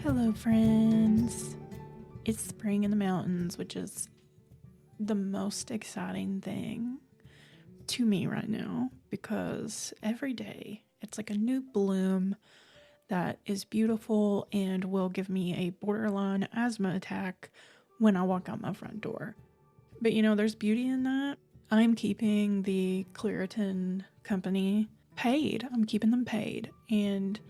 Hello, friends. It's spring in the mountains, which is the most exciting thing to me right now because every day it's like a new bloom that is beautiful and will give me a borderline asthma attack when I walk out my front door. But there's beauty in that. I'm keeping the Claritin company paid. I'm keeping them paid. And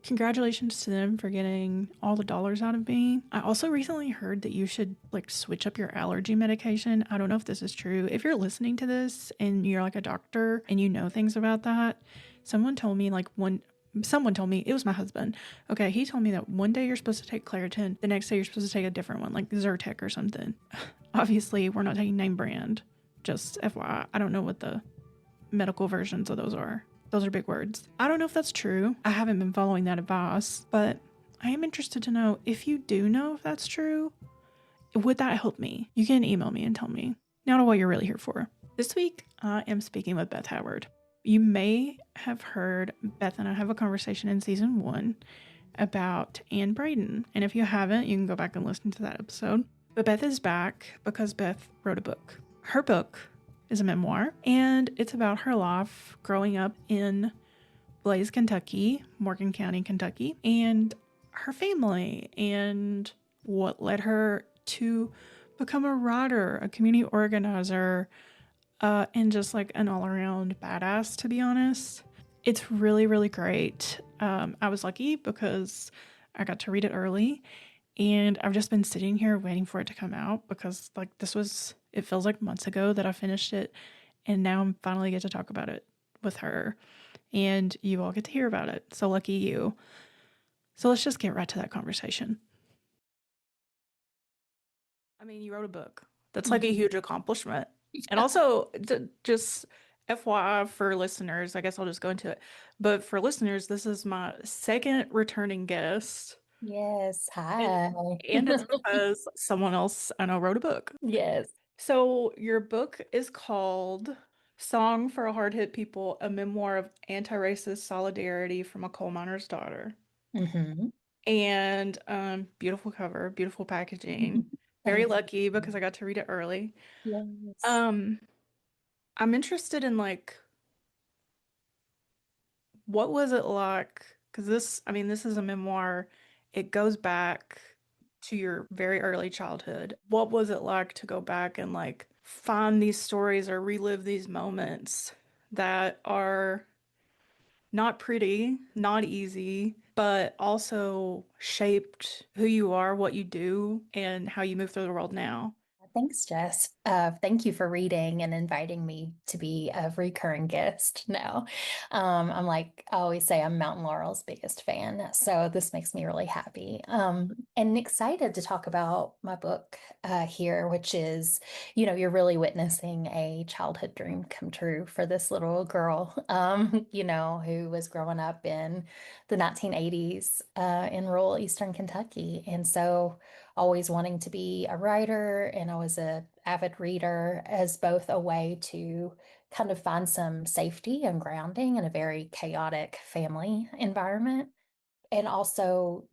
congratulations to them for getting all the dollars out of me. I also recently heard that you should switch up your allergy medication. I don't know if this is true. If you're listening to this and you're like a doctor and you know things about that, someone told me it was my husband. Okay, he told me that one day you're supposed to take Claritin, the next day you're supposed to take a different one, like Zyrtec or something. Obviously, we're not taking name brand. Just FYI, I don't know what the medical versions of those are. Those are big words. I don't know if that's true. I haven't been following that advice, but I am interested to know if you do know if that's true. Would that help me? You can email me and tell me. Now to what you're really here for. This week, I am speaking with Beth Howard. You may have heard Beth and I have a conversation in season 1 about Anne Braden. And if you haven't, you can go back and listen to that episode. But Beth is back because Beth wrote a book. Her book is a memoir, and it's about her life growing up in Blaze, Kentucky, Morgan County, Kentucky, and her family, and what led her to become a writer, a community organizer, and just like an all-around badass, to be honest. It's really, really great. I was lucky because I got to read it early, and I've just been sitting here waiting for it to come out because it feels like months ago that I finished it, and now I'm finally get to talk about it with her, and you all get to hear about it. So lucky you. So let's just get right to that conversation. I mean, you wrote a book. That's like a huge accomplishment. And also, just FYI for listeners, I guess I'll just go into it. But for listeners, this is my second returning guest. Yes, And, hi. and it's because someone else I know wrote a book. Yes. So your book is called Song for a Hard Hit People, a memoir of anti-racist solidarity from a coal miner's daughter. hmm And beautiful cover, beautiful packaging. Very Thank lucky you. because I got to read it early. Yes. Um, I'm interested in what was it like? Because this is a memoir. It goes back to your very early childhood. What was it like to go back and find these stories or relive these moments that are not pretty, not easy, but also shaped who you are, what you do, and how you move through the world now? Thanks, Jess. Thank you for reading and inviting me to be a recurring guest now. I always say, I'm Mountain Laurel's biggest fan. So this makes me really happy and excited to talk about my book here, which is, you're really witnessing a childhood dream come true for this little girl, who was growing up in the 1980s in rural Eastern Kentucky. And so always wanting to be a writer, and I was a avid reader as both a way to kind of find some safety and grounding in a very chaotic family environment. And also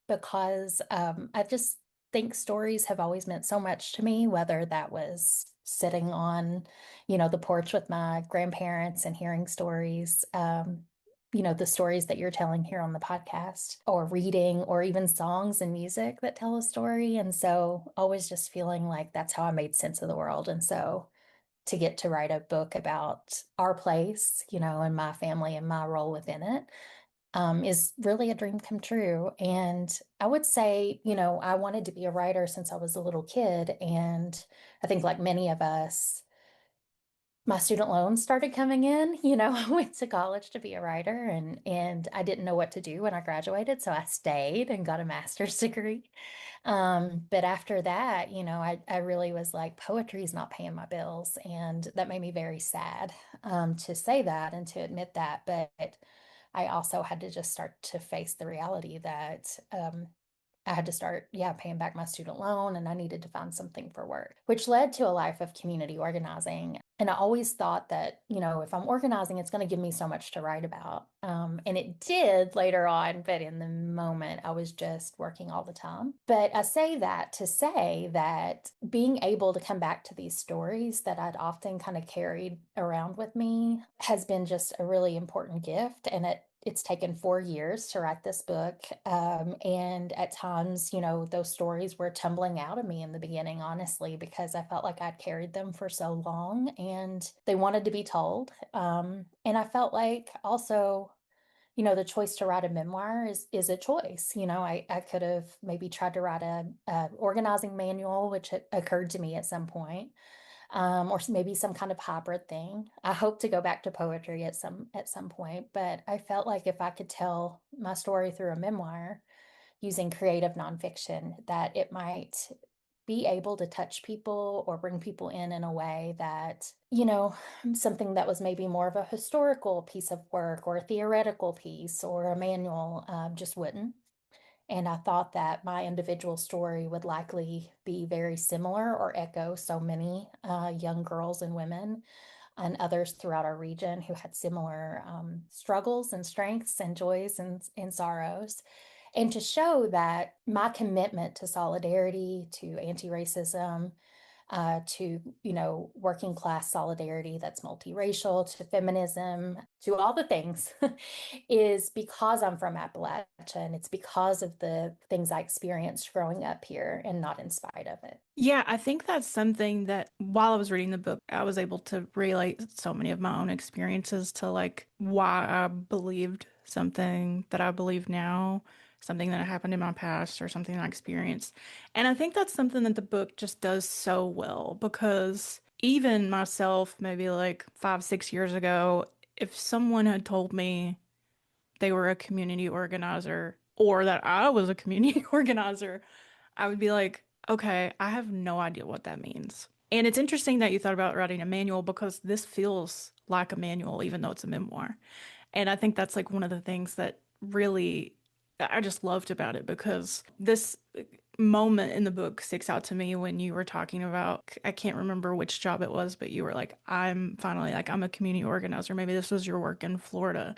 because I just think stories have always meant so much to me, whether that was sitting on, the porch with my grandparents and hearing stories. The stories that you're telling here on the podcast, or reading, or even songs and music that tell a story. And so, always just feeling like that's how I made sense of the world. And so, to get to write a book about our place, and my family and my role within it, is really a dream come true. And I would say, I wanted to be a writer since I was a little kid. And I think, like many of us, my student loans started coming in. I went to college to be a writer, and I didn't know what to do when I graduated, so I stayed and got a master's degree. But after that, I really was like, poetry is not paying my bills, and that made me very sad to say that and to admit that. But I also had to just start to face the reality that I had to start, yeah, paying back my student loan and I needed to find something for work, which led to a life of community organizing. And I always thought that, if I'm organizing, it's going to give me so much to write about. And it did later on, but in the moment, I was just working all the time. But I say that to say that being able to come back to these stories that I'd often kind of carried around with me has been just a really important gift. And it's taken 4 years to write this book. And at times, those stories were tumbling out of me in the beginning, honestly, because I felt like I'd carried them for so long and they wanted to be told. And I felt like also, the choice to write a memoir is a choice. I could have maybe tried to write a organizing manual, which had occurred to me at some point, or maybe some kind of hybrid thing. I hope to go back to poetry at some point, but I felt like if I could tell my story through a memoir using creative nonfiction, that it might be able to touch people or bring people in a way that, something that was maybe more of a historical piece of work or a theoretical piece or a manual just wouldn't. And I thought that my individual story would likely be very similar or echo so many young girls and women and others throughout our region who had similar struggles and strengths and joys and sorrows. And to show that my commitment to solidarity, to anti-racism, to, working class solidarity that's multiracial, to feminism, to all the things, is because I'm from Appalachia and it's because of the things I experienced growing up here and not in spite of it. Yeah, I think that's something that while I was reading the book, I was able to relate so many of my own experiences to like why I believed something that I believe now, something that happened in my past or something I experienced. And I think that's something that the book just does so well because even myself, maybe like 5, 6 years ago, if someone had told me they were a community organizer or that I was a community organizer, I would be like, okay, I have no idea what that means. And it's interesting that you thought about writing a manual because this feels like a manual, even though it's a memoir. And I think that's like one of the things that really I just loved about it because this moment in the book sticks out to me when you were talking about, I can't remember which job it was, but you were like, I'm a community organizer. Maybe this was your work in Florida.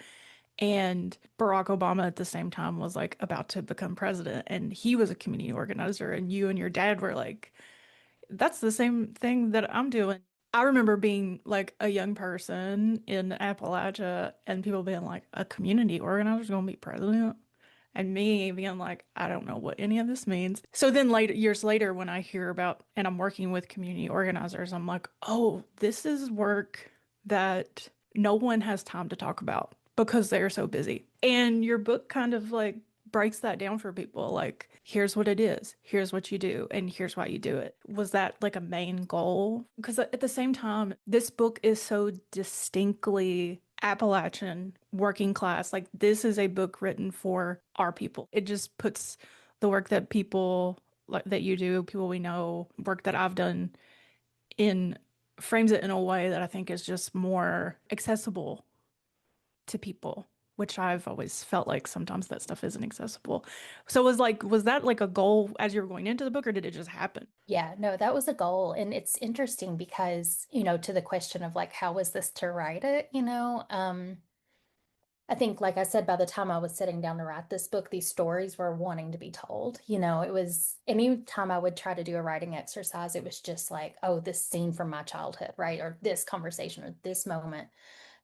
And Barack Obama at the same time was like about to become president, and he was a community organizer, and you and your dad were like, that's the same thing that I'm doing. I remember being like a young person in Appalachia and people being like, a community organizer gonna be president. And me being like, I don't know what any of this means. So then later, years later, when I hear about and I'm working with community organizers, I'm like, oh, this is work that no one has time to talk about because they're so busy. And your book kind of like breaks that down for people. Like, here's what it is, here's what you do, and here's why you do it. Was that like a main goal? Because at the same time, this book is so distinctly Appalachian working class. Like, this is a book written for our people. It just puts the work that people like that you do, people we know, work that I've done in frames it in a way that I think is just more accessible to people, which I've always felt like sometimes that stuff isn't accessible. So was that like a goal as you were going into the book, or did it just happen? Yeah, no, that was a goal. And it's interesting because, to the question of like, how was this to write it, I think, like I said, by the time I was sitting down to write this book, these stories were wanting to be told. It was any time I would try to do a writing exercise, it was just like, oh, this scene from my childhood, right? Or this conversation or this moment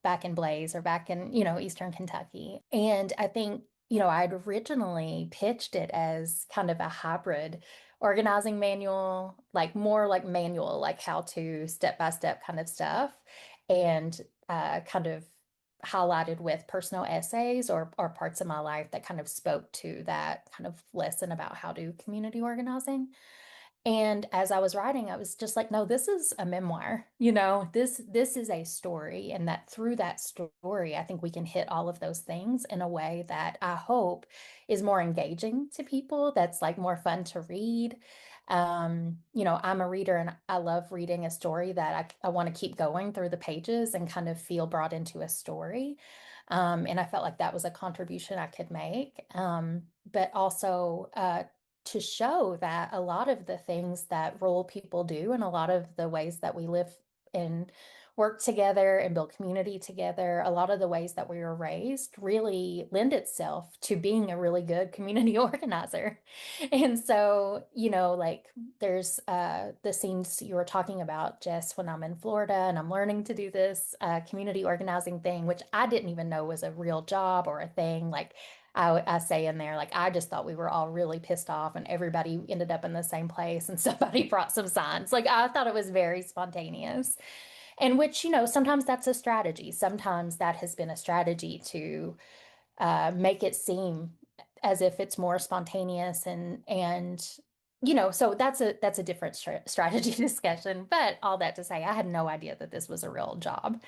back in Blaze or back in, Eastern Kentucky. And I think, I'd originally pitched it as kind of a hybrid organizing manual, like more like manual, like how to step by step kind of stuff. And kind of highlighted with personal essays or parts of my life that kind of spoke to that kind of lesson about how to do community organizing. And as I was writing, I was just like, no, this is a memoir. This is a story. And that through that story, I think we can hit all of those things in a way that I hope is more engaging to people, that's like more fun to read. I'm a reader and I love reading a story that I want to keep going through the pages and kind of feel brought into a story. And I felt like that was a contribution I could make. But also, to show that a lot of the things that rural people do and a lot of the ways that we live and work together and build community together, a lot of the ways that we were raised really lend itself to being a really good community organizer. And so, like there's the scenes you were talking about, Jess, when I'm in Florida and I'm learning to do this community organizing thing, which I didn't even know was a real job or a thing. Like I say in there, like, I just thought we were all really pissed off and everybody ended up in the same place and somebody brought some signs. Like, I thought it was very spontaneous. And which, sometimes that's a strategy. Sometimes that has been a strategy to make it seem as if it's more spontaneous and so that's a different strategy discussion. But all that to say, I had no idea that this was a real job.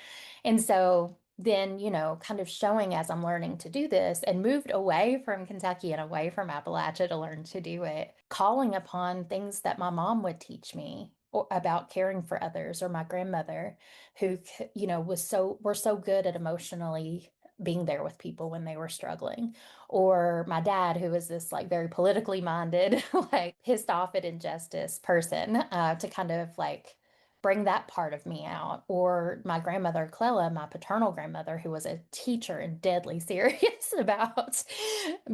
And so then, kind of showing as I'm learning to do this and moved away from Kentucky and away from Appalachia to learn to do it, calling upon things that my mom would teach me about caring for others, or my grandmother who, were so good at emotionally being there with people when they were struggling, or my dad, who was this like very politically minded, like pissed off at injustice person, to kind of like bring that part of me out, or my grandmother Clella, my paternal grandmother, who was a teacher and deadly serious about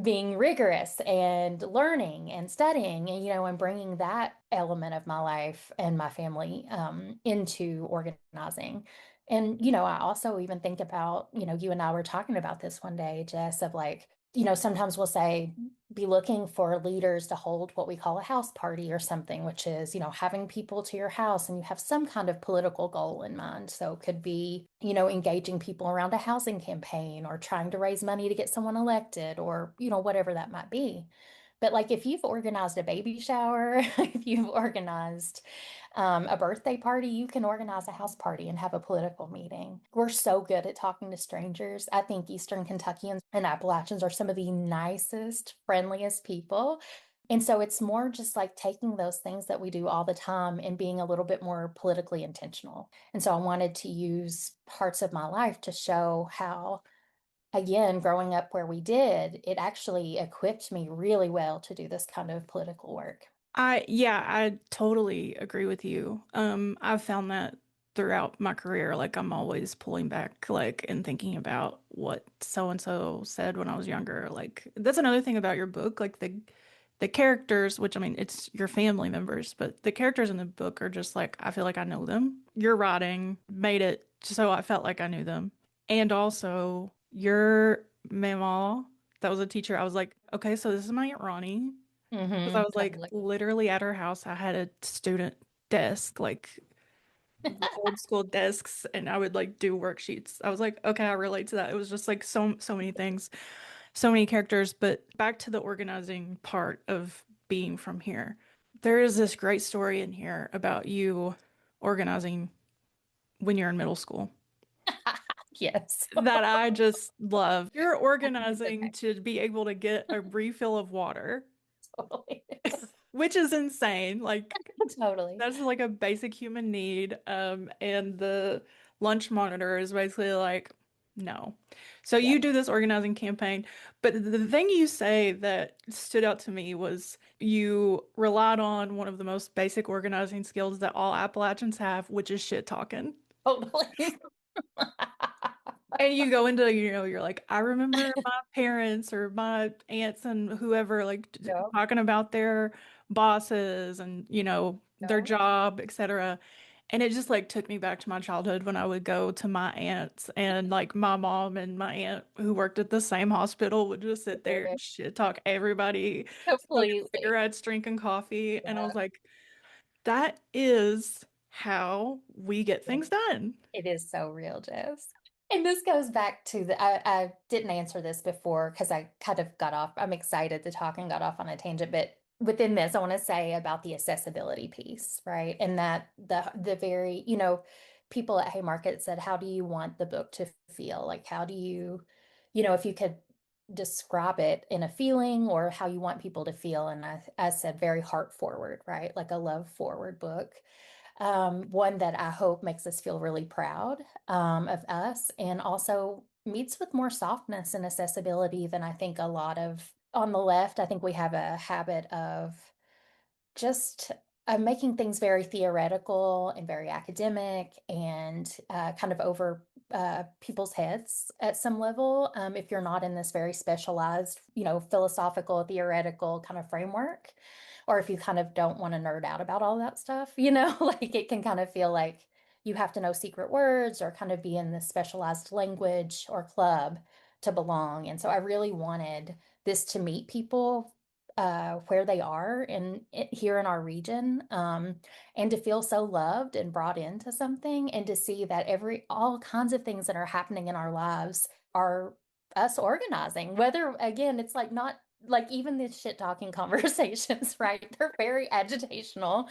being rigorous and learning and studying, and and bringing that element of my life and my family into organizing. And, I also even think about, you and I were talking about this one day, Jess, of like, sometimes we'll say, be looking for leaders to hold what we call a house party or something, which is, having people to your house and you have some kind of political goal in mind. So it could be, engaging people around a housing campaign or trying to raise money to get someone elected or, whatever that might be. But like if you've organized a baby shower, if you've organized a birthday party, you can organize a house party and have a political meeting. We're so good at talking to strangers. I think Eastern Kentuckians and Appalachians are some of the nicest, friendliest people. And so it's more just like taking those things that we do all the time and being a little bit more politically intentional. And so I wanted to use parts of my life to show how, again, growing up where we did, it actually equipped me really well to do this kind of political work. Yeah, I totally agree with you. I've found that throughout my career, like I'm always pulling back, like, and thinking about what so and so said when I was younger. Like, that's another thing about your book, like the characters, which I mean, it's your family members, but the characters in the book are just like I feel like I know them. Your writing made it so I felt like I knew them. And also your mama, that was a teacher. I was like, okay, so this is my Aunt Ronnie. Because I was like Totally. literally at her house, I had a student desk, like the old school desks, and I would like do worksheets. I was like, okay, I relate to that. It was just like so many things, so many characters. But back to the organizing part of being from here. There is this great story in here about you organizing when you're in middle school Yes. that I just love. You're organizing Okay. to be able to get a refill of water, Totally. which is insane. Like Totally. that's like a basic human need. And the lunch monitor is basically like, no. So Yeah. you do this organizing campaign, but the thing you say that stood out to me was you relied on one of the most basic organizing skills that all Appalachians have, which is shit talking. Totally. And you go into, you're like, I remember my parents or my aunts and whoever like Yeah. talking about their bosses and, their Yeah. job, etc. And it just like took me back to my childhood when I would go to my aunts and like my mom and my aunt who worked at the same hospital would just sit there and shit talk everybody, smoking Completely. cigarettes, drinking coffee. And I Yeah. was like, that is how we get things done. It is so real, Jess. And this goes back to I didn't answer this before because I kind of got off. I'm excited to talk and got off on a tangent, but within this, I want to say about the accessibility piece, right? And that the very, people at Haymarket said, how do you want the book to feel? Like, how do you, if you could describe it in a feeling or how you want people to feel. And I said very heart forward, right? Like a love forward book, one that I hope makes us feel really proud of us and also meets with more softness and accessibility than I think a lot of on the left, I think we have a habit of just making things very theoretical and very academic and kind of over people's heads at some level. If you're not in this very specialized, philosophical, theoretical kind of framework, or if you kind of don't want to nerd out about all that stuff, like it can kind of feel like you have to know secret words or kind of be in this specialized language or club to belong. And so I really wanted this to meet people where they are here in our region, and to feel so loved and brought into something, and to see that all kinds of things that are happening in our lives are us organizing. Whether again, it's like not like even these shit talking conversations, right? They're very agitational,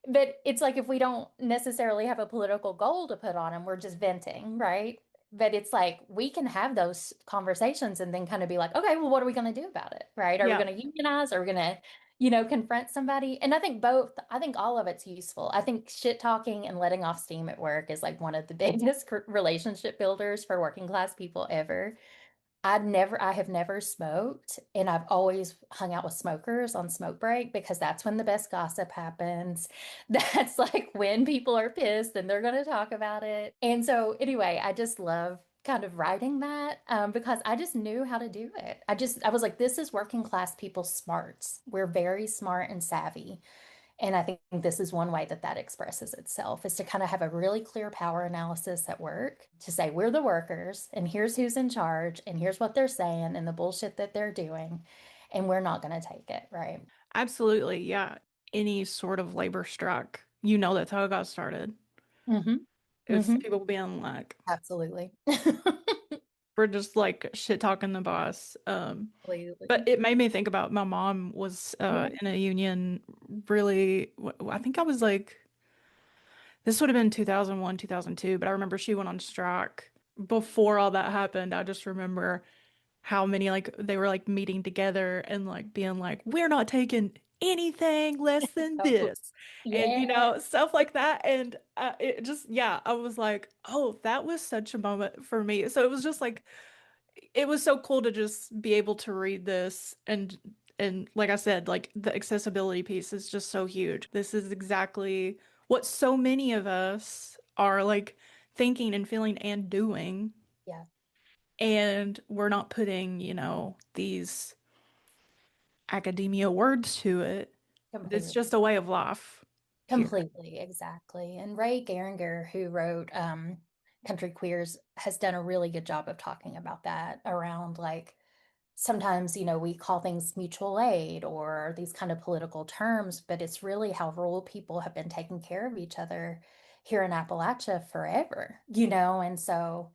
but it's like if we don't necessarily have a political goal to put on them, we're just venting, right? But it's like we can have those conversations and then kind of be like, okay, well, what are we going to do about it? Right? Are we Yeah. going to unionize? Are we going to, confront somebody? And I think I think all of it's useful. I think shit talking and letting off steam at work is like one of the biggest relationship builders for working class people ever. I have never smoked, and I've always hung out with smokers on smoke break because that's when the best gossip happens. That's like when people are pissed and they're going to talk about it. And so, anyway, I just love kind of writing that because I just knew how to do it. I was like, this is working class people's smarts. We're very smart and savvy. And I think this is one way that that expresses itself is to kind of have a really clear power analysis at work to say, we're the workers, and here's who's in charge, and here's what they're saying, and the bullshit that they're doing, and we're not going to take it, right? Absolutely. Yeah. Any sort of labor strike, that's how it got started. Mm-hmm. It's Mm-hmm. people being like, Absolutely. we're just like shit talking the boss. But Completely. it made me think about my mom was Yeah. in a union really, I think I was like, this would have been 2001, 2002, but I remember she went on strike before all that happened. I just remember how many like they were like meeting together and like being like, we're not taking anything less than Oh, this. And yeah. stuff like that. And it just, yeah, I was like, oh, that was such a moment for me. So it was just like, it was so cool to just be able to read this and like I said, like the accessibility piece is just so huge. This is exactly what so many of us are like thinking and feeling and doing. Yeah. And we're not putting, these academia words to it. It's just Completely. a way of life here. Completely, exactly. And Ray Geringer, who wrote Country Queers, has done a really good job of talking about that around like sometimes, we call things mutual aid or these kind of political terms, but it's really how rural people have been taking care of each other here in Appalachia forever, and so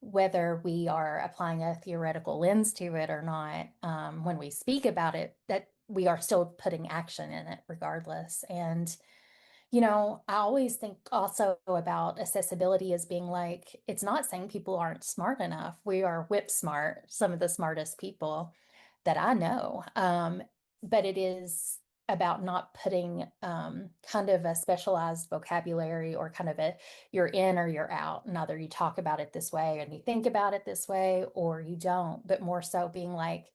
whether we are applying a theoretical lens to it or not, when we speak about it, that we are still putting action in it regardless. And I always think also about accessibility as being like, it's not saying people aren't smart enough. We are whip smart, some of the smartest people that I know. But it is about not putting kind of a specialized vocabulary or kind of you're in or you're out. And either you talk about it this way and you think about it this way or you don't, but more so being like,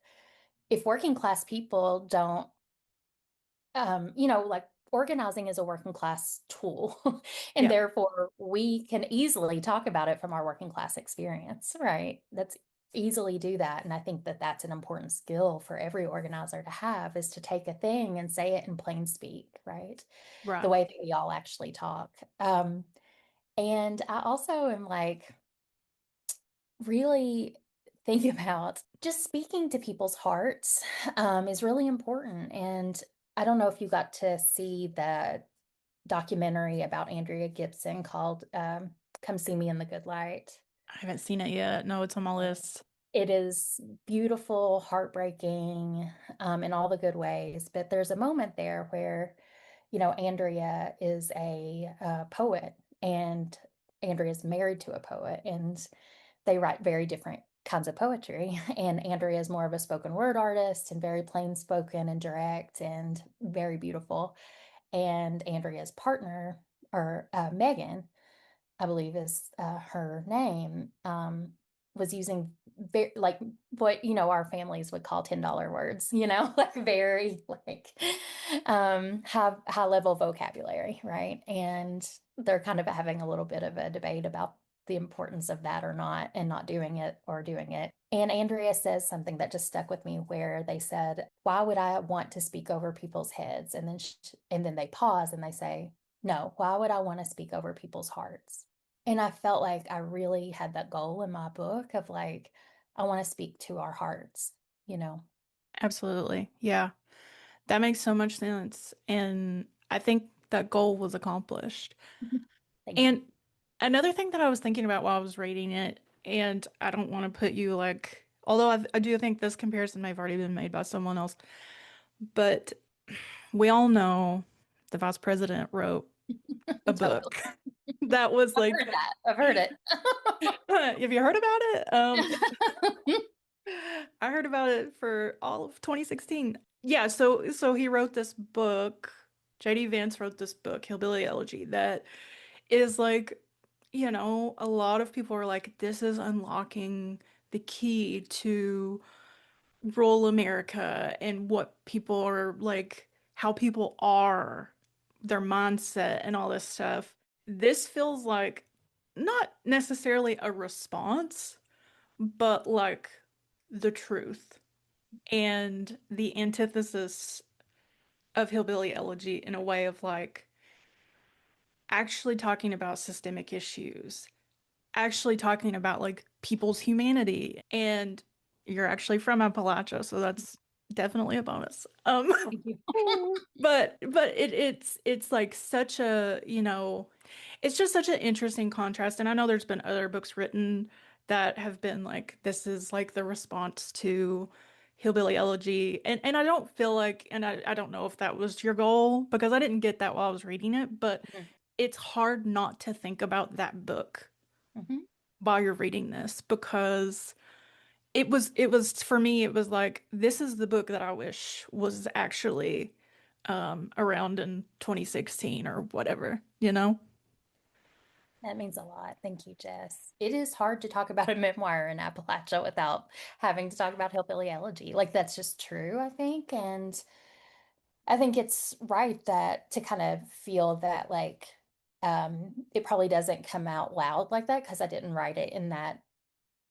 if working class people don't like organizing is a working class tool, and Yeah, therefore we can easily talk about it from our working class experience, right? That's easily do that. And I think that that's an important skill for every organizer to have is to take a thing and say it in plain speak, right? The right. way that we all actually talk. And I also am like, really think about just speaking to people's hearts is really important. And I don't know if you got to see the documentary about Andrea Gibson called Come See Me in the Good Light. I haven't seen it yet. No, it's on my list. It is beautiful, heartbreaking, in all the good ways. But there's a moment there where, Andrea is a poet, and Andrea is married to a poet, and they write very different kinds of poetry. And Andrea is more of a spoken word artist and very plain spoken and direct and very beautiful. And Andrea's partner, or Megan, I believe is her name, was using very like what our families would call $10 words, like very like have high level vocabulary, right? And they're kind of having a little bit of a debate about the importance of that or not, and not doing it or doing it. And Andrea says something that just stuck with me where they said, "Why would I want to speak over people's heads?" And then they pause and they say, "No, why would I want to speak over people's hearts?" And I felt like I really had that goal in my book of like, I want to speak to our hearts, you know. Absolutely. Yeah. That makes so much sense. And I think that goal was accomplished. Thank you. And another thing that I was thinking about while I was reading it, and I don't want to put you like, although I do think this comparison may have already been made by someone else, but we all know the vice president wrote a Totally. book that was I've like, heard that. I've heard it. have you heard about it? I heard about it for all of 2016. Yeah, so he wrote this book. JD Vance wrote this book, Hillbilly Elegy, that is like, a lot of people are like, this is unlocking the key to rural America and what people are like, how people are, their mindset and all this stuff. This feels like not necessarily a response, but like the truth and the antithesis of Hillbilly Elegy in a way of like actually talking about systemic issues, actually talking about like people's humanity. And you're actually from Appalachia, so that's definitely a bonus. Thank you. But it's like such a, it's just such an interesting contrast. And I know there's been other books written that have been like this is like the response to Hillbilly Elegy. And I don't feel like, and I don't know if that was your goal because I didn't get that while I was reading it, but Mhm. it's hard not to think about that book Mhm. while you're reading this because it was for me it was like this is the book that I wish was actually around in 2016 or whatever, you know? That means a lot. Thank you, Jess. It is hard to talk about a memoir in Appalachia without having to talk about hillbilly elegy. Like that's just true, I think. And I think it's right that to kind of feel that like it probably doesn't come out loud like that because I didn't write it in that,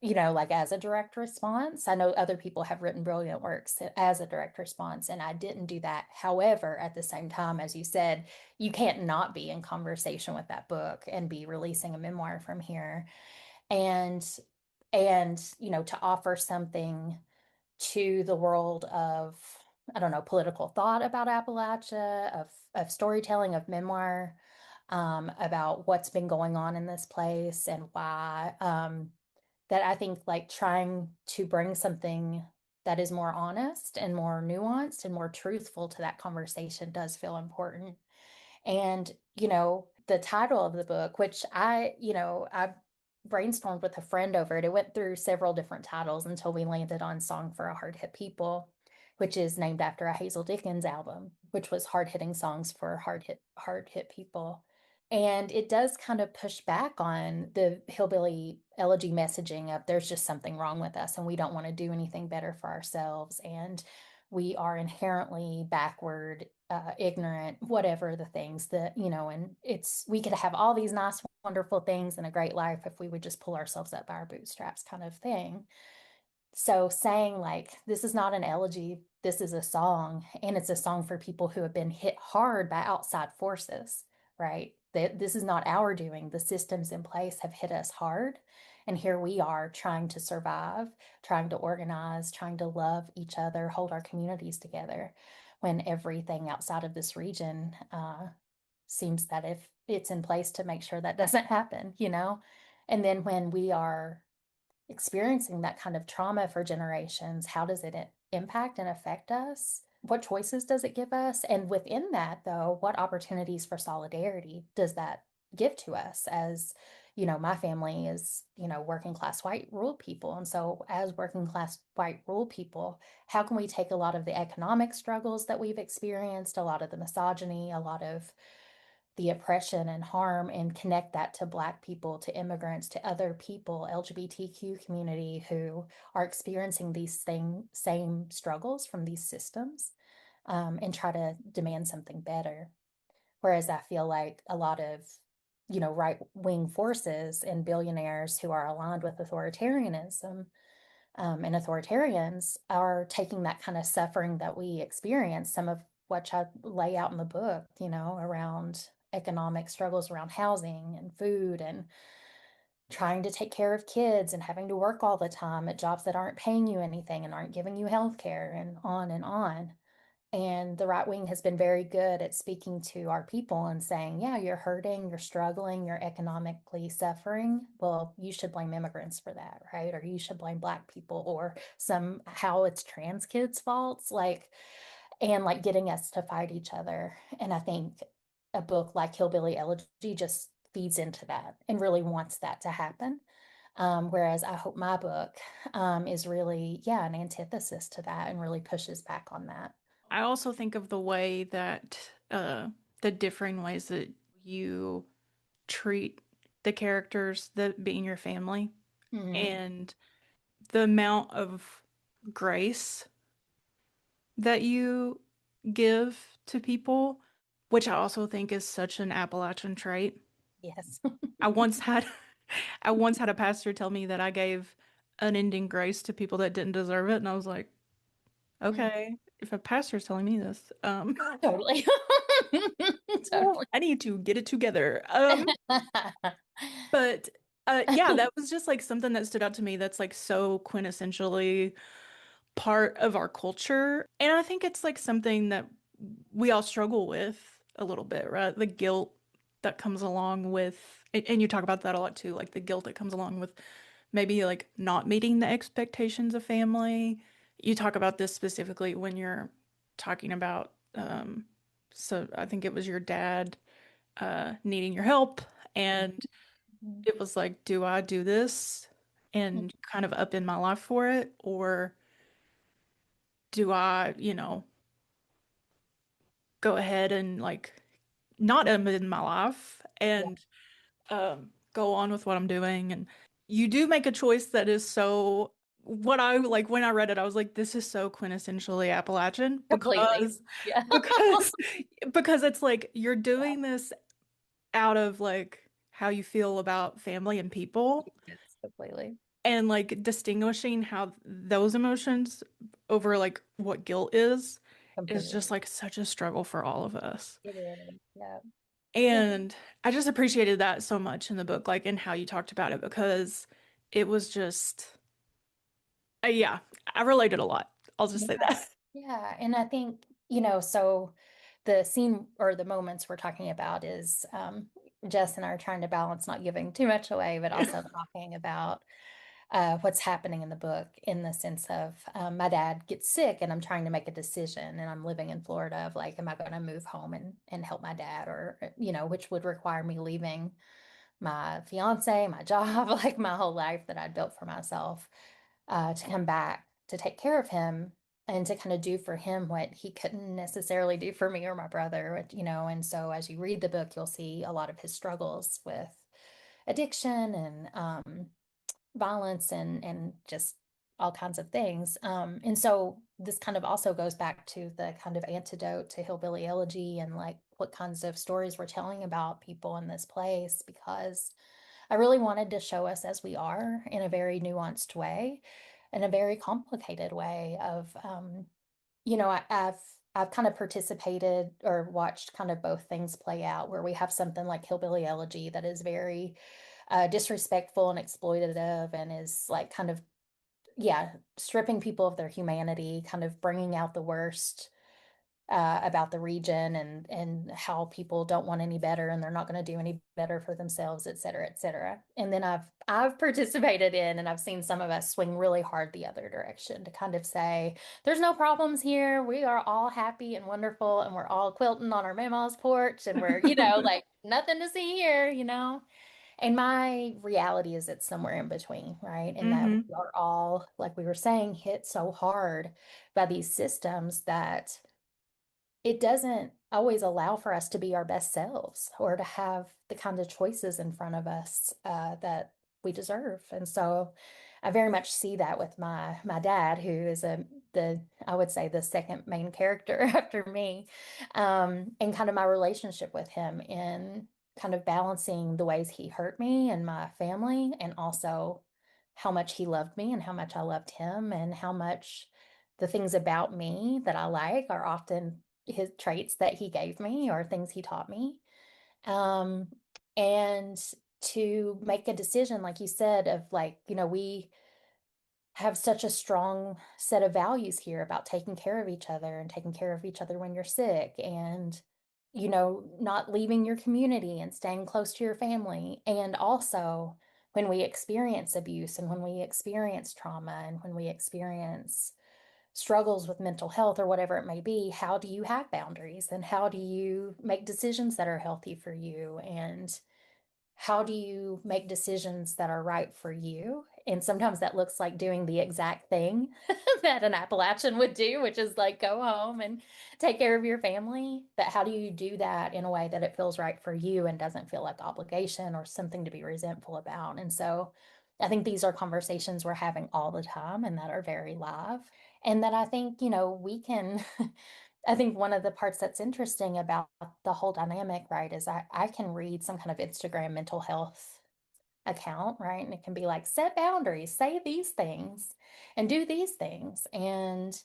like as a direct response. I know other people have written brilliant works as a direct response, and I didn't do that. However, at the same time, as you said, you can't not be in conversation with that book and be releasing a memoir from here. And to offer something to the world of, I don't know, political thought about Appalachia, of storytelling, of memoir, about what's been going on in this place and why. That I think like trying to bring something that is more honest and more nuanced and more truthful to that conversation does feel important. And, the title of the book, which I brainstormed with a friend over it. It went through several different titles until we landed on Song for a Hard Hit People, which is named after a Hazel Dickens album, which was hard hitting songs for hard hit people. And it does kind of push back on the hillbilly elegy messaging of there's just something wrong with us and we don't want to do anything better for ourselves. And we are inherently backward, ignorant, whatever the things that, and we could have all these nice, wonderful things and a great life if we would just pull ourselves up by our bootstraps kind of thing. So saying like, this is not an elegy, this is a song, and it's a song for people who have been hit hard by outside forces, right? That this is not our doing. The systems in place have hit us hard. And here we are trying to survive, trying to organize, trying to love each other, hold our communities together, when everything outside of this region seems that if it's in place to make sure that doesn't happen. And then when we are experiencing that kind of trauma for generations, how does it impact and affect us? What choices does it give us? And within that, though, what opportunities for solidarity does that give to us? As my family is, working class white rural people. And so, as working class white rural people, how can we take a lot of the economic struggles that we've experienced, a lot of the misogyny, a lot of the oppression and harm and connect that to Black people, to immigrants, to other people, LGBTQ community who are experiencing these same struggles from these systems, and try to demand something better. Whereas I feel like a lot of, right-wing forces and billionaires who are aligned with authoritarianism, and authoritarians are taking that kind of suffering that we experience, some of which I lay out in the book, around economic struggles around housing and food and trying to take care of kids and having to work all the time at jobs that aren't paying you anything and aren't giving you health care and on and on. And the right wing has been very good at speaking to our people and saying, yeah, you're hurting, you're struggling, you're economically suffering. Well, you should blame immigrants for that, right? Or you should blame Black people, or somehow it's trans kids' faults, and like getting us to fight each other. And I think a book like Hillbilly Elegy just feeds into that and really wants that to happen. Whereas I hope my book is really, yeah, an antithesis to that and really pushes back on that. I also think of the way that the differing ways that you treat the characters that being your family Mhm. and the amount of grace that you give to people, which I also think is such an Appalachian trait. Yes. I once had I once had a pastor tell me that I gave unending grace to people that didn't deserve it, and I was like, Mm. okay, if a pastor's telling me this, Totally. well, Totally. I need to get it together. But yeah, that was just like something that stood out to me that's like so quintessentially part of our culture. And I think it's like something that we all struggle with a little bit, right? The guilt that comes along with, and you talk about that a lot too, like the guilt that comes along with maybe like not meeting the expectations of family. You talk about this specifically when you're talking about, so I think it was your dad needing your help. And Mhm. it was like, do I do this and kind of up in my life for it? Or do I, go ahead and like not up in my life Yeah, and go on with what I'm doing? And you do make a choice that is so, what I like when I read it, I was like, this is so quintessentially Appalachian completely. Yeah. because, because it's like you're doing this out of like how you feel about family and people Yes, completely. and like distinguishing how those emotions over like what guilt is just Completely. like such a struggle for all of us. It is. Yeah. Yeah. And I just appreciated that so much in the book, like in how you talked about it, because it was just, yeah, I related a lot. I'll just say Yeah. that. Yeah. And I think, so the scene or the moments we're talking about is Jess and I are trying to balance not giving too much away, but also talking about what's happening in the book in the sense of my dad gets sick and I'm trying to make a decision and I'm living in Florida of like, am I going to move home and help my dad or, which would require me leaving my fiance, my job, like my whole life that I'd built for myself, to come back to take care of him and to kind of do for him what he couldn't necessarily do for me or my brother, and so as you read the book, you'll see a lot of his struggles with addiction and violence and just all kinds of things. And so this kind of also goes back to the kind of antidote to Hillbilly Elegy and like what kinds of stories we're telling about people in this place, because I really wanted to show us as we are in a very nuanced way, in a very complicated way of, I've kind of participated or watched kind of both things play out where we have something like Hillbilly Elegy that is very disrespectful and exploitative and is like kind of, yeah, stripping people of their humanity, kind of bringing out the worst about the region and how people don't want any better and they're not going to do any better for themselves, et cetera, et cetera. And then I've participated in and I've seen some of us swing really hard the other direction to kind of say, there's no problems here. We are all happy and wonderful and we're all quilting on our mama's porch and we're, like nothing to see here. And my reality is it's somewhere in between, right? And that Hmm. we are all, like we were saying, hit so hard by these systems that it doesn't always allow for us to be our best selves or to have the kind of choices in front of us that we deserve. And so I very much see that with my dad, who is the I would say the second main character after me, and kind of my relationship with him in kind of balancing the ways he hurt me and my family, and also how much he loved me and how much I loved him, and how much the things about me that I like are often his traits that he gave me or things he taught me. Um, and to make a decision, like you said, of like, we have such a strong set of values here about taking care of each other and taking care of each other when you're sick and not leaving your community and staying close to your family. And also when we experience abuse and when we experience trauma and when we experience struggles with mental health or whatever it may be, how do you have boundaries and how do you make decisions that are healthy for you? And how do you make decisions that are right for you? And sometimes that looks like doing the exact thing that an Appalachian would do, which is like go home and take care of your family. But how do you do that in a way that it feels right for you and doesn't feel like obligation or something to be resentful about? And so I think these are conversations we're having all the time and that are very live. And that I think, we can I think one of the parts that's interesting about the whole dynamic, right, is I can read some kind of Instagram mental health account, right? And it can be like, set boundaries, say these things, and do these things. And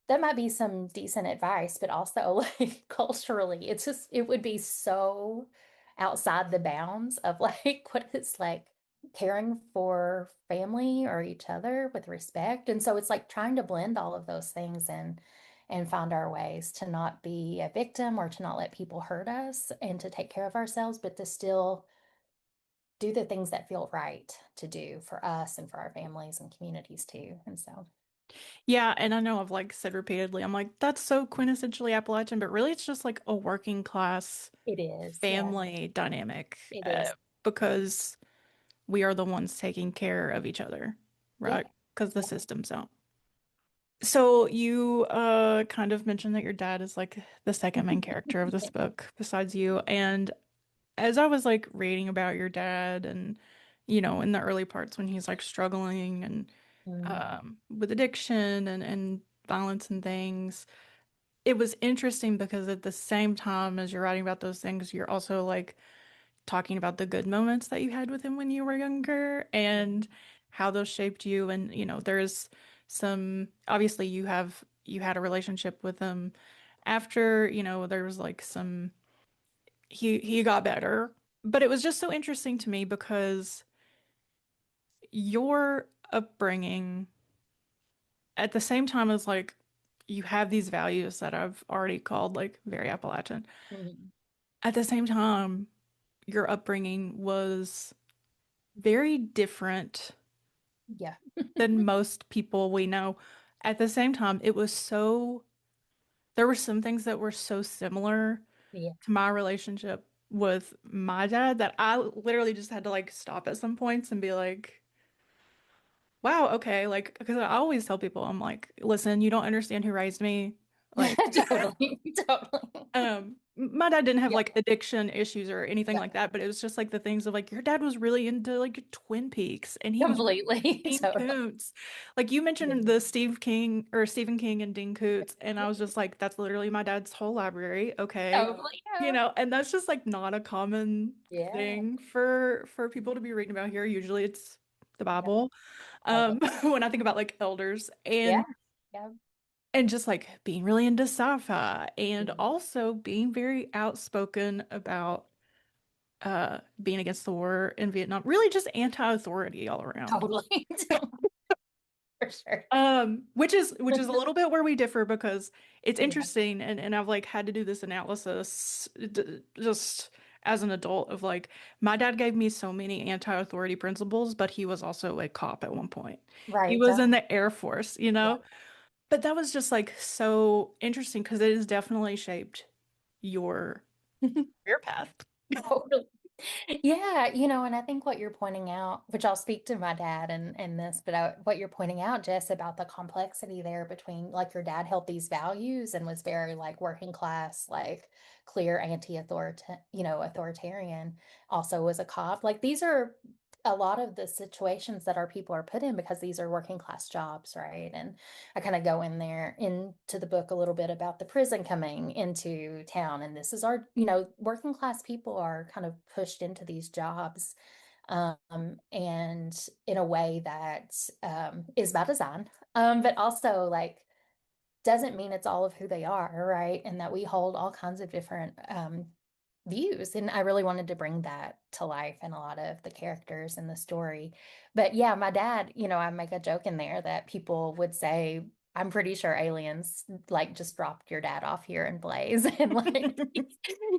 that might be some decent advice, but also like culturally, it would be so outside the bounds of like what it's like caring for family or each other with respect. And so it's like trying to blend all of those things and find our ways to not be a victim or to not let people hurt us and to take care of ourselves, but to still do the things that feel right to do for us and for our families and communities too. And so Yeah, and I know I've like said repeatedly, I'm like, that's so quintessentially Appalachian, but really it's just like a working class it is, yeah, family dynamic, it is. because we are the ones taking care of each other, Yeah. right? Because the Yeah. systems don't. So you kind of mentioned that your dad is like the second main character of this book besides you. And as I was like reading about your dad and in the early parts when he's like struggling and Mhm. with addiction and violence and things, it was interesting because at the same time as you're writing about those things, you're also like talking about the good moments that you had with him when you were younger and how those shaped you. And, there's some, obviously you had a relationship with him after, there was like some, he got better. But it was just so interesting to me because your upbringing at the same time as like you have these values that I've already called like very Appalachian. Mhm. At the same time, your upbringing was very different Yeah. than most people we know. At the same time, there were some things that were so similar Yeah. to my relationship with my dad that I literally just had to like stop at some points and be like, wow, okay, like, because I always tell people, I'm like, listen, you don't understand who raised me. Like, Totally. Totally. my dad didn't have Yeah. like addiction issues or anything Yeah. like that, but it was just like the things of like your dad was really into like Twin Peaks and he was Completely. Dean Totally. Koontz. Like you mentioned the Stephen King and Dean Koontz, and I was just like, that's literally my dad's whole library. Okay. Totally. Yeah. And that's just like not a common Yeah. thing for people to be reading about here. Usually it's the Yeah. Bible. Totally. When I think about like elders Yeah. Yeah. and just like being really into sci-fi and Mhm. also being very outspoken about being against the war in Vietnam, really just anti-authority all around. Totally. For sure. Which is a little bit where we differ because it's Yeah. interesting and I've like had to do this analysis just as an adult of like my dad gave me so many anti-authority principles, but he was also a cop at one point. He Right. was in the Air Force, Yeah. But that was just like so interesting because it has definitely shaped your career path. Totally. Yeah, and I think what you're pointing out, which I'll speak to my dad and this, but what you're pointing out, Jess, about the complexity there between like your dad held these values and was very like working class, like clear authoritarian, also was a cop. Like these are a lot of the situations that our people are put in because these are working class jobs, right? And I kind of go in there into the book a little bit about the prison coming into town. And this is our, working class people are kind of pushed into these jobs and in a way that is by design, but also like doesn't mean it's all of who they are, right? And that we hold all kinds of different views. And I really wanted to bring that to life in a lot of the characters in the story. But yeah, my dad, I make a joke in there that people would say, I'm pretty sure aliens like just dropped your dad off here in Blaze. And like,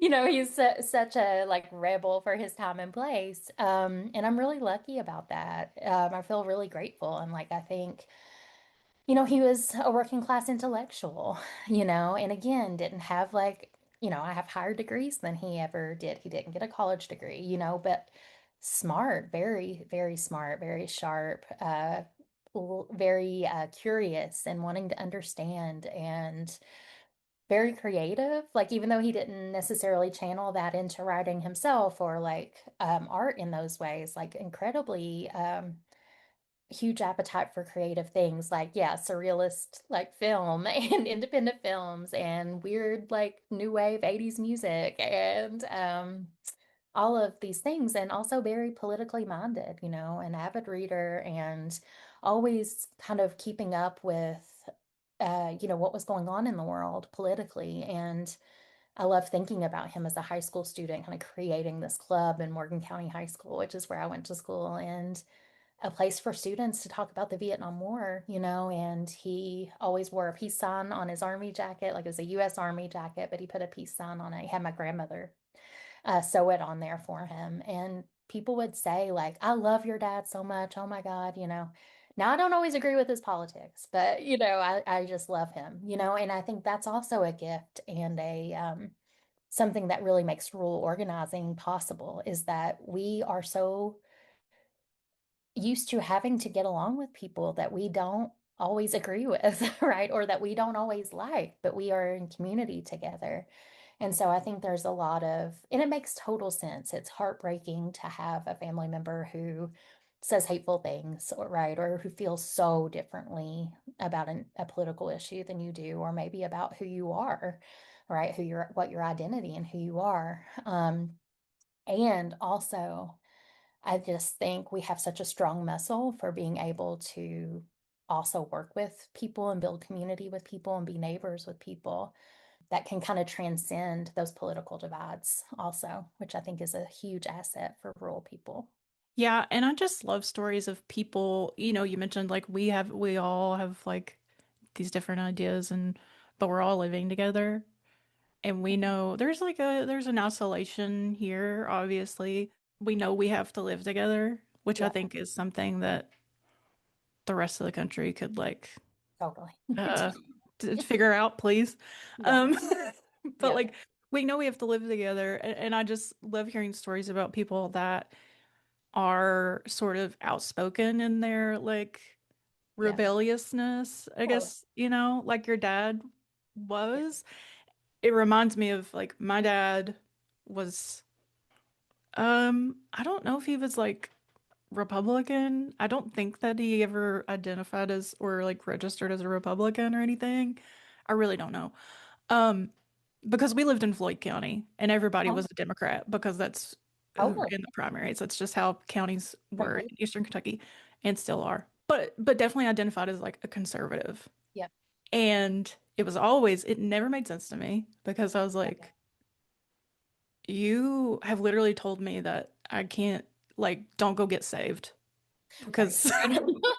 he's such a like rebel for his time and place. And I'm really lucky about that. I feel really grateful. And like, I think he was a working class intellectual, and again, didn't have like, I have higher degrees than he ever did. He didn't get a college degree, but smart, very, very smart, very sharp, very curious and wanting to understand and very creative. Like, even though he didn't necessarily channel that into writing himself or like art in those ways, like incredibly, huge appetite for creative things like yeah surrealist like film and independent films and weird like new wave 80s music and all of these things and also very politically minded, an avid reader and always kind of keeping up with what was going on in the world politically. And I love thinking about him as a high school student kind of creating this club in Morgan County High School, which is where I went to school, and a place for students to talk about the Vietnam War, and he always wore a peace sign on his army jacket, like it was a U.S. Army jacket, but he put a peace sign on it. He had my grandmother sew it on there for him. And people would say, like, I love your dad so much. Oh my God, Now I don't always agree with his politics, but I just love him, and I think that's also a gift and a something that really makes rural organizing possible is that we are so used to having to get along with people that we don't always agree with, right? Or that we don't always like, but we are in community together. And so I think there's a lot of, and it makes total sense. It's heartbreaking to have a family member who says hateful things, or right, or who feels so differently about a political issue than you do, or maybe about who you are, right? What your identity and who you are. And also, I just think we have such a strong muscle for being able to also work with people and build community with people and be neighbors with people that can kind of transcend those political divides also, which I think is a huge asset for rural people. Yeah, and I just love stories of people, you mentioned like we all have like these different ideas and but we're all living together and we know there's an isolation here, obviously. We know we have to live together, which I Yeah, think is something that the rest of the country could like totally. uh figure out, please. Yeah, Um but yeah, like we know we have to live together and I just love hearing stories about people that are sort of outspoken in their like yeah, rebelliousness, I totally. guess, like your dad Yeah, was. It reminds me of like my dad was I don't know if he was like Republican. I don't think that he ever identified as or like registered as a Republican or anything. I really don't know. Um because we lived in Floyd County and everybody oh, was a Democrat because that's totally. in the primaries. That's just how counties were Right. in Eastern Kentucky and still are. But definitely identified as like a conservative. Yeah. And it never made sense to me because I was like, you have literally told me that I can't like don't go get saved Right. because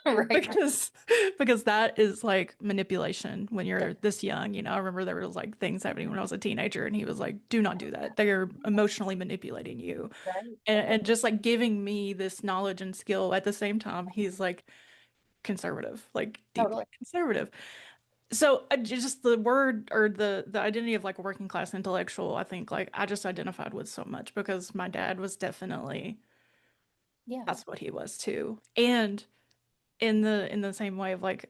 Right. because because that is like manipulation when Yeah. you're this young. I remember there was like things happening when I was a teenager and he was like, do not do that. They are emotionally manipulating you. Right. And just like giving me this knowledge and skill at the same time, he's like conservative, like Totally. deeply conservative. So just the word or the identity of like working class intellectual, I think like I just identified with so much because my dad was definitely Yeah, that's what he was too. And in the same way of like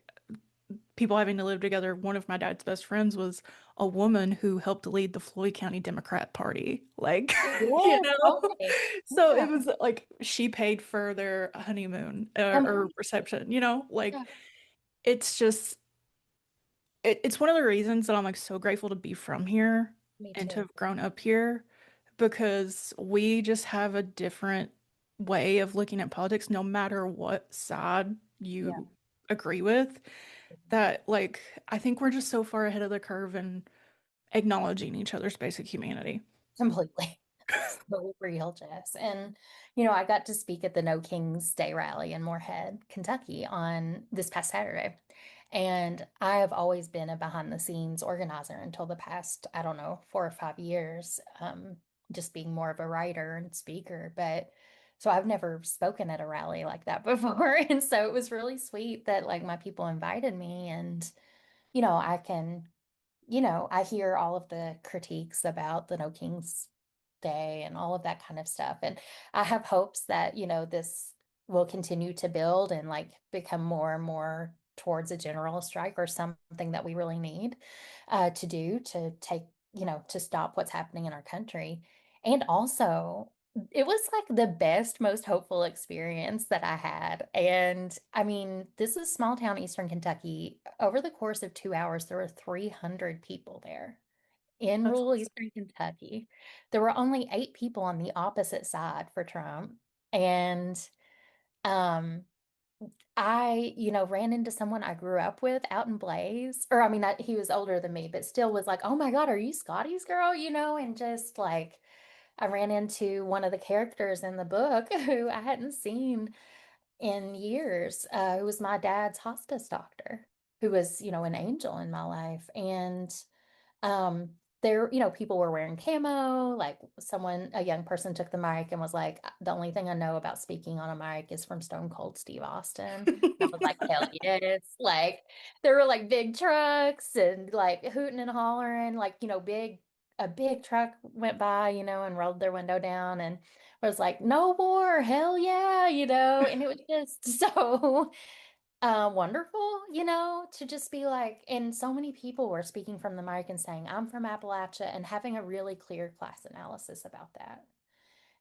people having to live together, one of my dad's best friends was a woman who helped lead the Floyd County Democrat Party. Like, you yes, know? okay. So it Yeah, was like she paid for their honeymoon or completely. reception, you know? Like Yeah, it's just it's one of the reasons that I'm like so grateful to be from here me and to too. have grown up here because we just have a different way of looking at politics no matter what side Yeah, you agree with. That like I think we're just so far ahead of the curve in acknowledging each other's basic humanity. completely. So real, Jess. And, I got to speak at the No Kings Day rally in Moorhead, Kentucky on this past Saturday. And I have always been a behind the scenes organizer until the past, I don't know, 4 or 5 years, just being more of a writer and speaker. But so I've never spoken at a rally like that before. And so it was really sweet that like my people invited me and, I can I hear all of the critiques about the No Kings Day and all of that kind of stuff. And I have hopes that, this will continue to build and like become more and more towards a general strike or something that we really need to do to take, to stop what's happening in our country. And also, it was like the best, most hopeful experience that I had. And I mean, this is small town Eastern Kentucky. Over the course of 2 hours, there were 300 people there in That's rural awesome. Eastern Kentucky. There were only 8 people on the opposite side for Trump. And um, I, ran into someone I grew up with out in Blaze, or I mean, he was older than me, but still was like, "Oh my God, are you Scotty's girl?" And just like I ran into one of the characters in the book who I hadn't seen in years, who was my dad's hospice doctor, who was, an angel in my life. And there, people were wearing camo, like a young person took the mic and was like, the only thing I know about speaking on a mic is from Stone Cold Steve Austin. I was like, hell yes. Like there were like big trucks and like hooting and hollering, like, a big truck went by, and rolled their window down and was like, no war, hell yeah, and it was just so wonderful, to just be like, and so many people were speaking from the mic and saying, I'm from Appalachia, and having a really clear class analysis about that.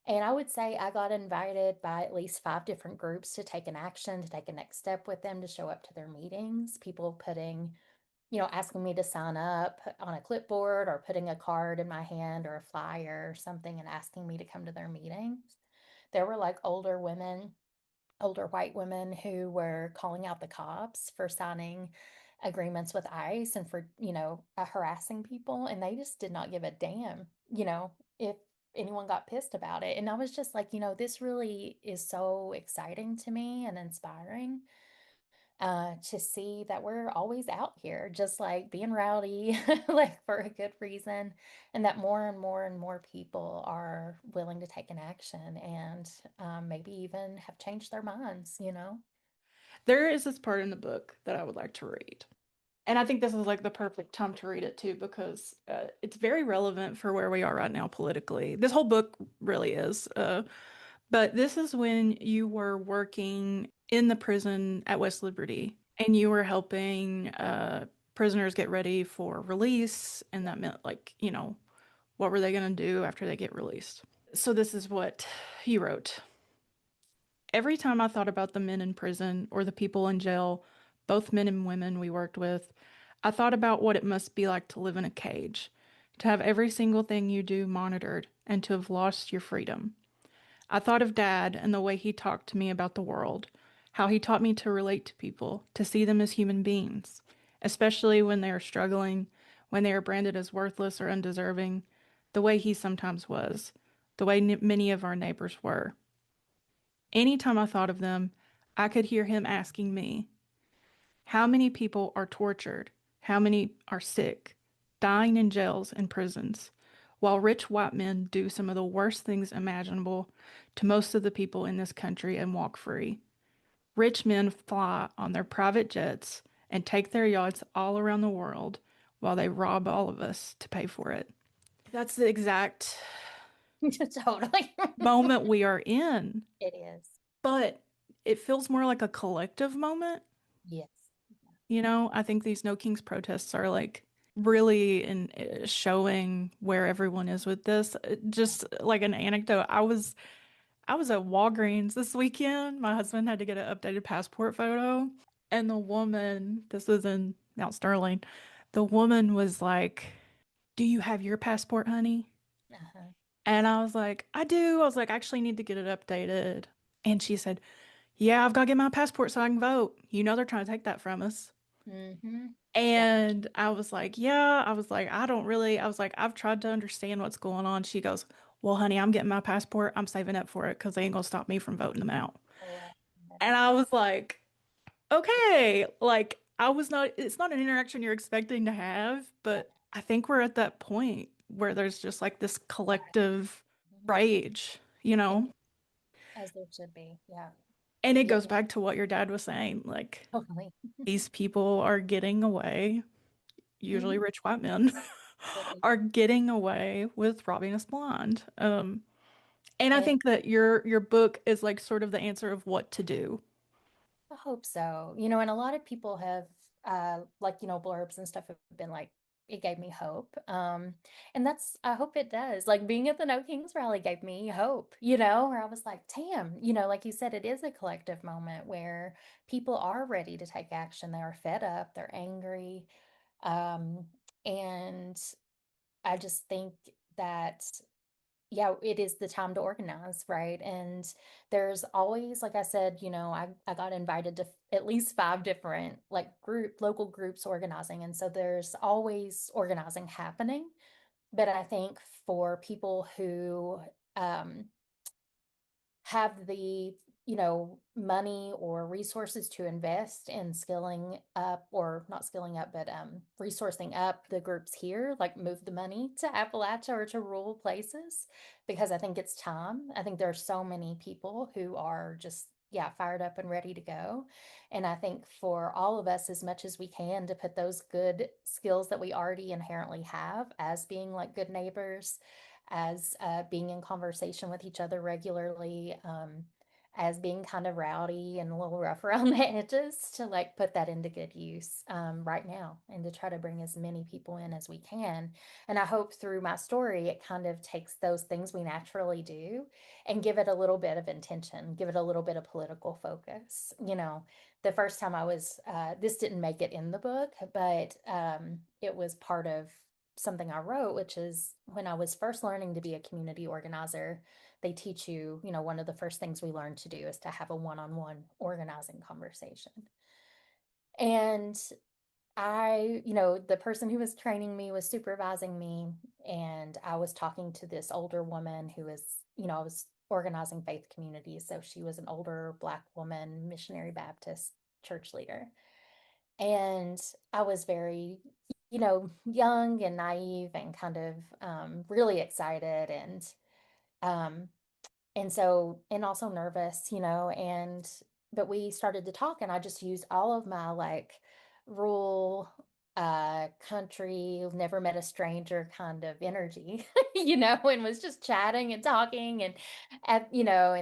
And I would say I got invited by at least 5 different groups to take an action, to take a next step with them, to show up to their meetings. People putting, asking me to sign up on a clipboard or putting a card in my hand or a flyer or something and asking me to come to their meetings. There were like older white women who were calling out the cops for signing agreements with ICE and for, harassing people. And they just did not give a damn, if anyone got pissed about it. And I was just like, this really is so exciting to me and inspiring to see that we're always out here, just like being rowdy, like for a good reason, and that more and more and more people are willing to take an action and maybe even have changed their minds. There is this part in the book that I would like to read. And I think this is like the perfect time to read it too, because it's very relevant for where we are right now politically. This whole book really is. But this is when you were working in the prison at West Liberty and you were helping prisoners get ready for release. And that meant, like, what were they going to do after they get released? So, this is what he wrote. Every time I thought about the men in prison or the people in jail, both men and women we worked with, I thought about what it must be like to live in a cage, to have every single thing you do monitored, and to have lost your freedom. I thought of Dad and the way he talked to me about the world, how he taught me to relate to people, to see them as human beings, especially when they are struggling, when they are branded as worthless or undeserving, the way he sometimes was, the way many of our neighbors were. Anytime I thought of them, I could hear him asking me, how many people are tortured? How many are sick, dying in jails and prisons, while rich white men do some of the worst things imaginable to most of the people in this country and walk free? Rich men fly on their private jets and take their yachts all around the world while they rob all of us to pay for it. That's the exact Totally. moment we are in, It is. but it feels more like a collective moment. Yes. You know, I think these No Kings protests are like really in showing where everyone is with this. Just like an anecdote, I was at Walgreens this weekend. My husband had to get an updated passport photo, and the woman, this was in Mount Sterling, the woman was like, "Do you have your passport, honey?" Uh-huh. And I was like, "I do." I was like, "I actually need to get it updated." And she said, "Yeah, I've got to get my passport so I can vote. You know they're trying to take that from us." Mm-hmm. Yeah. And I was like, "Yeah." I was like, "I don't really." I was like, "I've tried to understand what's going on." She goes, "Well, honey, I'm getting my passport. I'm saving up for it because they ain't gonna stop me from voting them out." Oh, And I was like, "Okay." Like, I was not, it's not an interaction you're expecting to have, yeah. but I think we're at that point where there's just like this collective Mhm. rage, It, know? as there should be. Yeah. And it Yeah. goes back to what your dad was saying. Like, Totally. these people are getting away, usually Hmm. rich white men, It is. are getting away with robbing us blind. And I It, think that your book is like sort of the answer of what to do. I hope so. And a lot of people have, like, blurbs and stuff have been like, it gave me hope. And I hope it does. Like being at the No Kings rally gave me hope, where I was like, damn, like you said, it is a collective moment where people are ready to take action. They are fed up, they're angry. Um, and I just think that yeah, it is the time to organize, right? And there's always, like I said, I got invited to at least five different like local groups organizing. And so there's always organizing happening. But I think for people who um, have the money or resources to invest in skilling up, or not skilling up, but resourcing up the groups here, like move the money to Appalachia or to rural places, because I think it's time. I think there are so many people who are just, yeah, fired up and ready to go. And I think for all of us, as much as we can, to put those good skills that we already inherently have as being like good neighbors, as being in conversation with each other regularly, as being kind of rowdy and a little rough around the edges, to like put that into good use right now, and to try to bring as many people in as we can. And I hope through my story, it kind of takes those things we naturally do and give it a little bit of intention, give it a little bit of political focus. The first time I was, this didn't make it in the book, but it was part of something I wrote, which is when I was first learning to be a community organizer, they teach you, one of the first things we learn to do is to have a one-on-one organizing conversation. And the person who was training me was supervising me, and I was talking to this older woman who was, I was organizing faith communities. So she was an older Black woman, missionary Baptist church leader. And I was very, young and naive and kind of really excited, um, and so, and also nervous, but we started to talk, and I just used all of my like rural, country, never met a stranger kind of energy, and was just chatting and talking, and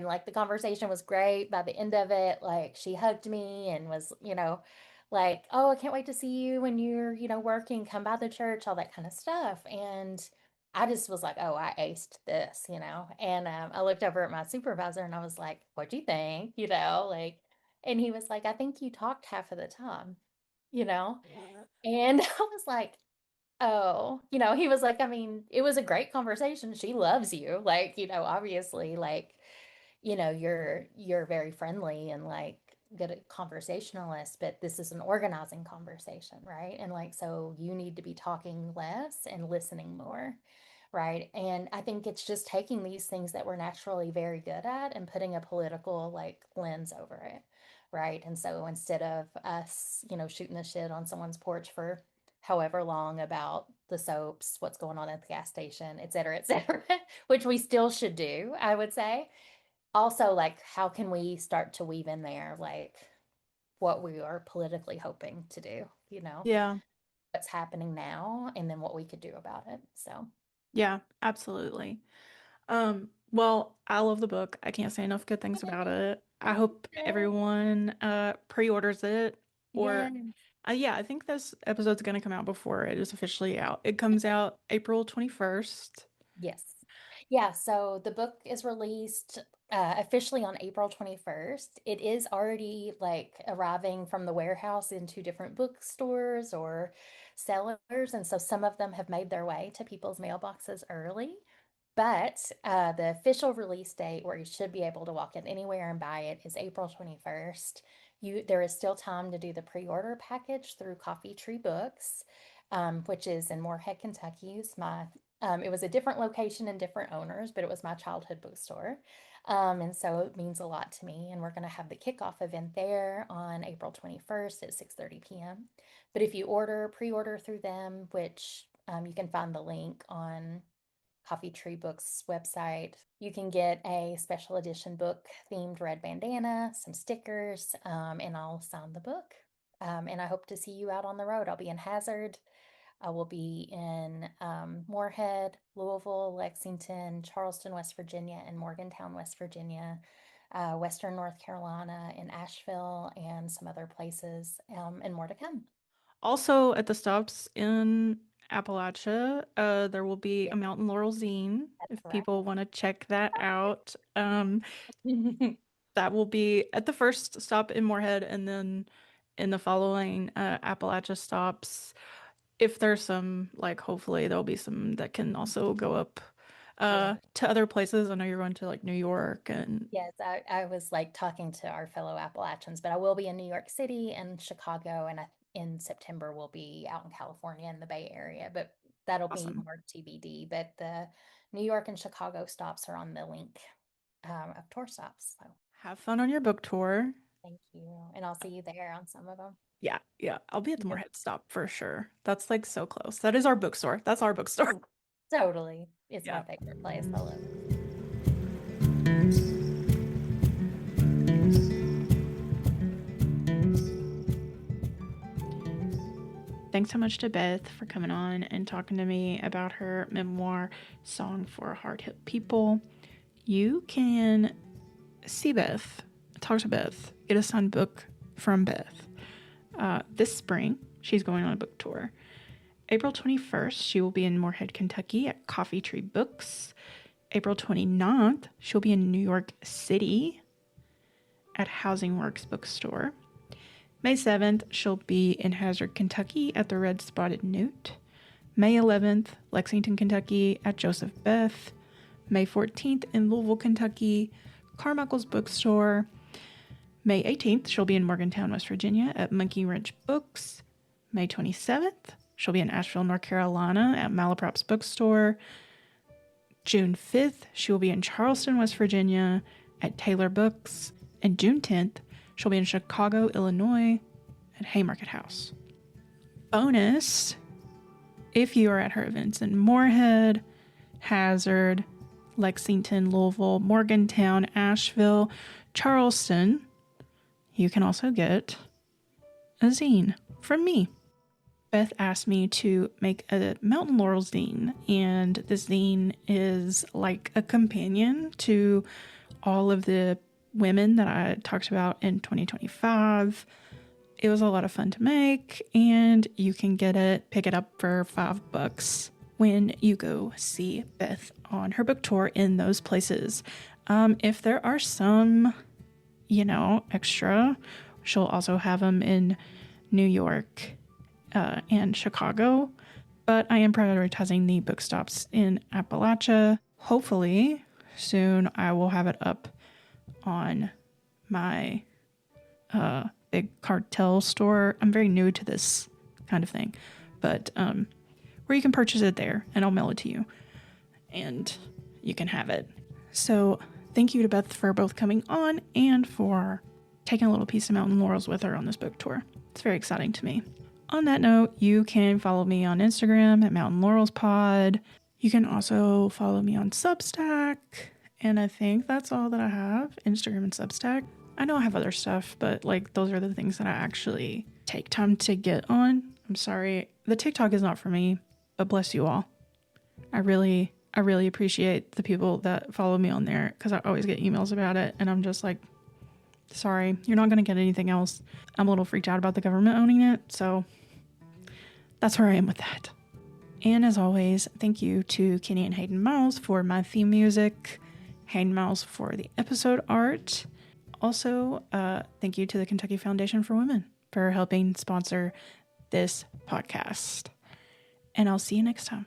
like the conversation was great. By the end of it, like she hugged me and was, like, oh, I can't wait to see you when you're, working, come by the church, all that kind of stuff. And I just was like, oh, I aced this, And I looked over at my supervisor and I was like, what'd you think? Like, and he was like, I think you talked half of the time, you know? And I was like, oh, he was like, I mean, it was a great conversation. She loves you. Like, obviously, like, you're very friendly and like good at conversationalist, but this is an organizing conversation, right? And like, so you need to be talking less and listening more, right? And I think it's just taking these things that we're naturally very good at and putting a political like lens over it, right? And so instead of us, shooting the shit on someone's porch for however long about the soaps, what's going on at the gas station, et cetera, which we still should do, I would say. Also, like, how can we start to weave in there, like, what we are politically hoping to do, Yeah. what's happening now, and then what we could do about it. So, Yeah, absolutely. Well, I love the book. I can't say enough good things about it. I hope everyone pre-orders it yeah. or yeah, I think this episode's going to come out before it is officially out. It comes out April 21st. Yes. Yeah, so the book is released officially on April 21st. It is already like arriving from the warehouse into different bookstores or sellers, and so some of them have made their way to people's mailboxes early. But the official release date where you should be able to walk in anywhere and buy it is April 21st. There is still time to do the pre-order package through Coffee Tree Books, which is in Moorhead, Kentucky. It was a different location and different owners, but it was my childhood bookstore. And so it means a lot to me. And we're going to have the kickoff event there on April 21st at 6:30 p.m. But if you pre-order through them, which you can find the link on Coffee Tree Books website, you can get a special edition book themed red bandana, some stickers, and I'll sign the book. And I hope to see you out on the road. I'll be in Hazard. I will be in Moorhead, Louisville, Lexington, Charleston, West Virginia, and Morgantown, West Virginia, Western North Carolina, and Asheville, and some other places, and more to come. Also at the stops in Appalachia, there will be Yeah, a Mountain Laurel zine that's if right. people want to check that out. That will be at the first stop in Moorhead and then in the following Appalachia stops. If there's some, like, hopefully there'll be some that can also go up Yeah. to other places. I know you're going to like New York and Yes, I was like talking to our fellow Appalachians, but I will be in New York City and Chicago, and in September we'll be out in California in the Bay Area, but that'll be awesome. more TBD. But the New York and Chicago stops are on the link of tour stops. So Have fun on your book tour. thank you, and I'll see you there on some of them. Yeah, yeah. I'll be at the Yep. Moorhead stop for sure. That's like so close. That is our bookstore. That's our bookstore. Totally, it's my Yeah. favorite place. I love it. Thanks so much to Beth for coming on and talking to me about her memoir, Song for Hard Hit People. You can see Beth, talk to Beth, get a signed book from Beth. This spring, she's going on a book tour. April 21st, she will be in Moorhead, Kentucky at Coffee Tree Books. April 29th, she'll be in New York City at Housing Works Bookstore. May 7th, she'll be in Hazard, Kentucky at the Red Spotted Newt. May 11th, Lexington, Kentucky at Joseph Beth. May 14th in Louisville, Kentucky, Carmichael's Bookstore. May 18th, she'll be in Morgantown, West Virginia at Monkey Wrench Books. May 27th, she'll be in Asheville, North Carolina at Malaprop's Bookstore. June 5th, she will be in Charleston, West Virginia at Taylor Books. And June 10th, she'll be in Chicago, Illinois at Haymarket House. Bonus, if you are at her events in Moorhead, Hazard, Lexington, Louisville, Morgantown, Asheville, Charleston, you can also get a zine from me. Beth asked me to make a Mountain Laurel zine, and the zine is like a companion to all of the women that I talked about in 2025. It was a lot of fun to make, and you can pick it up for $5 when you go see Beth on her book tour in those places. If there are some, extra, she'll also have them in New York and Chicago, but I am prioritizing the book stops in Appalachia. Hopefully soon I will have it up on my big cartel store. I'm very new to this kind of thing, but where you can purchase it there and I'll mail it to you and you can have it. So thank you to Beth for both coming on and for taking a little piece of Mountain Laurels with her on this book tour. It's very exciting to me. On that note, you can follow me on Instagram at Mountain Laurels Pod. You can also follow me on Substack. And I think that's all that I have, Instagram and Substack. I know I have other stuff, but like those are the things that I actually take time to get on. I'm sorry. The TikTok is not for me, but bless you all. I really appreciate the people that follow me on there because I always get emails about it. And I'm just like, sorry, you're not going to get anything else. I'm a little freaked out about the government owning it. So that's where I am with that. And as always, thank you to Kenny and Hayden Miles for my theme music, Hayden Miles for the episode art. Also, thank you to the Kentucky Foundation for Women for helping sponsor this podcast. And I'll see you next time.